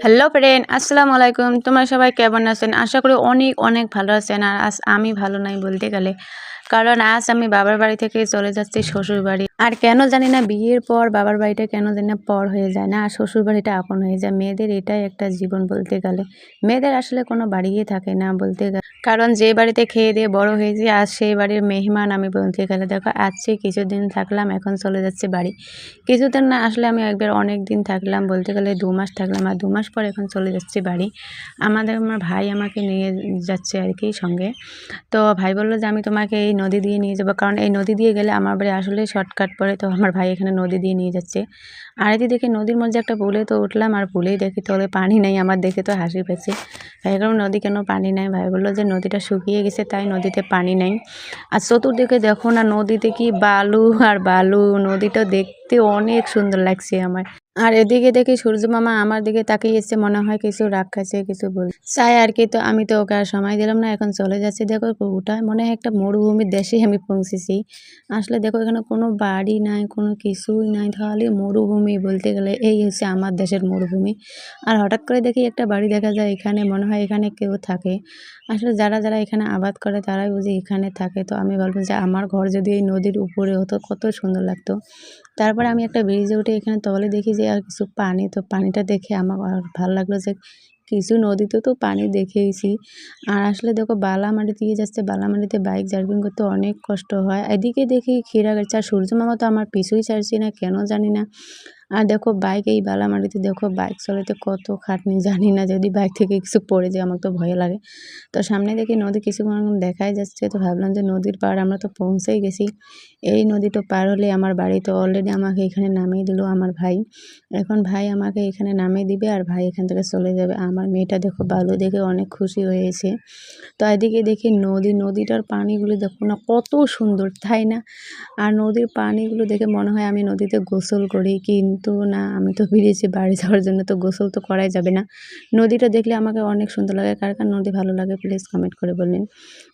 Hello friend, আসসালামু আলাইকুম। তোমরা সবাই কেমন আছেন? আশা করি অনেক অনেক ভালো আছেন। আর আজ আমি ভালো নাই বলতে গেলে, কারণ আজ আমি বাবার বাড়ি থেকে চলে যাচ্ছি শ্বশুর বাড়ি। আর কেন জানি না বিয়ের পর বাবার বাড়িটা কেন জানি না পর হয়ে যায় না, আর শ্বশুর বাড়িটা আপন হয়ে যায়। মেয়েদের এটাই একটা জীবন বলতে গেলে। মেয়েদের আসলে কোনো বাড়িই থাকে না বলতে গেলে, কারণ যে বাড়িতে খেয়ে দিয়ে বড় হয়েছি আজ সেই বাড়ির মেহমান আমি বলতে গেলে। দেখো আজকে কিছুদিন থাকলাম, এখন চলে যাচ্ছে বাড়ি। কিছুদিন না আসলে আমি একবার অনেক দিন থাকলাম, বলতে গেলে 2 মাস থাকলাম, আর 2 মাস পর এখন চলে যাচ্ছি বাড়ি। আমার ভাই আমাকে নিয়ে যাচ্ছে আর কি সঙ্গে। তো ভাই বলল যে আমি তোমাকে এই নদী দিয়ে নিয়ে যাবো, কারণ এই নদী দিয়ে গেলে আমার বাড়ি আসলে শর্টকাট পড়ে। তো আমার ভাই এখানে নদী দিয়ে নিয়ে যাচ্ছে। আর এদিকে দেখি নদীর মধ্যে একটা পুলে তো উঠলাম, আর পুলেই দেখি তলে পানি নেই। আমার দেখে তো হাসি পেয়েছে। ভাই কারণ নদী কেন পানি নাই? ভাই বললো যে নদীটা শুকিয়ে গেছে তাই নদীতে পানি নেই। আর চতুর্দিকে দেখো না, নদীতে কি বালু আর বালু। নদীটা দেখতে অনেক সুন্দর লাগছে আমার। আর এদিকে দেখি সূর্য মামা আমার দিকে তাকিয়ে এসছে, মনে হয় কিছু রাক্ষসে কিছু বল চাই আর কি। তো আমি তো ওকে আর সময় দিলাম না, এখন চলে যাচ্ছি। দেখো ওটা মনে হয় একটা মরুভূমির দেশে আমি পৌঁছেছি। আসলে দেখো এখানে কোনো বাড়ি নাই, কোনো কিছুই নাই, তাহলে মরুভূমি বলতে গেলে এই হচ্ছে আমার দেশের মরুভূমি। আর হঠাৎ করে দেখি একটা বাড়ি দেখা যায় এখানে, মনে হয় এখানে কেউ থাকে। আসলে যারা যারা এখানে আবাদ করে তারাই বুঝি এখানে থাকে। তো আমি ভাবলাম যে আমার ঘর যদি এই নদীর উপরে হতো কত সুন্দর লাগতো। তারপরে আমি একটা ব্রিজে উঠে এখানে তলে দেখি যে আর কিছু পানি। তো পানিটা দেখে আমার আর ভালো লাগলো যে কিছু নদীতে তো পানি দেখেইছি। আর আসলে দেখো বালা মাটি দিয়ে যাচ্ছে, বালা মাটিতে বাইক জার্কিং করতে অনেক কষ্ট হয়। এদিকে দেখি ক্ষীরা গাছ, আর সূর্য মামা তো আমার পিছুই ছাড়ছি না কেন জানি না। আর দেখো বাইক এই বালা মাটিতে, দেখো বাইক চালাতে কত খাটনি। জানি না যদি বাইক থেকে কিছু পড়ে যায়, আমার তো ভয় লাগে। তো সামনে দেখি নদী কিছুক্ষণ দেখাই যাচ্ছে। তো ভাবলাম যে নদীর পাড় আমরা তো পৌঁছেই গেছি। এই নদীটা পার হলে আমার বাড়ি। তো অলরেডি আমাকে এখানে নামিয়ে দিল আমার ভাই। এখন ভাই আমাকে এখানে নামিয়ে দিবে, আর ভাই এখান থেকে চলে যাবে। আমার মেয়েটা দেখো বালু দেখে অনেক খুশি হয়েছে। তো এদিকে দেখি নদীটার পানিগুলো দেখো না কত সুন্দর, তাই না? আর নদীর পানিগুলো দেখে মনে হয় আমি নদীতে গোসল করি, কিন্তু না, আমি তো বেরিয়েছি বাড়ি যাওয়ার জন্য, তো গোসল তো করাই যাবে না। নদীটা দেখলে আমাকে অনেক সুন্দর লাগে। কার কার নদী ভালো লাগে প্লিজ কমেন্ট করে বলবেন।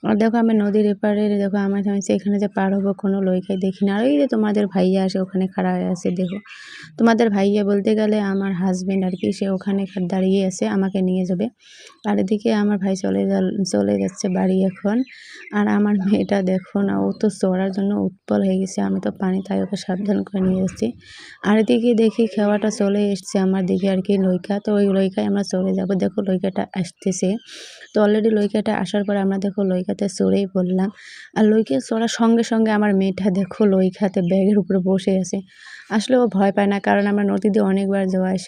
আর দেখো আমি নদীর এপারে, দেখো আমার হচ্ছে এখানে যে পার হবো কোনো লইকাই দেখি না। আর ওই যে তোমাদের ভাইয়া আসে ওখানে খাড়া হয়ে আছে, দেখো তোমাদের ভাইয়া বলতে গেলে আমার হাজবেন্ড আর কি, সে ওখানে দাঁড়িয়ে আছে আমাকে নিয়ে যাবে। আর এদিকে আমার ভাই চলে যাচ্ছে বাড়ি এখন। আর আমার মেয়েটা দেখো না, ও তো চড়ার জন্য উৎপল হয়ে গেছে। আমি তো পানি, তাই ওকে সাবধান করে নিয়ে যাচ্ছি। আর এদিকে দেখি খেওয়াটা চলে এসছে আমার দিকে আর কি, লইকা। তো ওই লইকায় আমরা চলে যাব। দেখো লইকাটা আসতেছে। তো অলরেডি লইকাটা আসার পর আমরা দেখো লইকাতে চড়েই পড়লাম। আর লইকা চড়ার সঙ্গে সঙ্গে আমার মেয়েটা দেখো লইকাতে ব্যাগের উপরে বসে আছে। আসলে ও ভয় পায় না, কারণ আমরা নদীতে অনেকবার যাওয়া আসা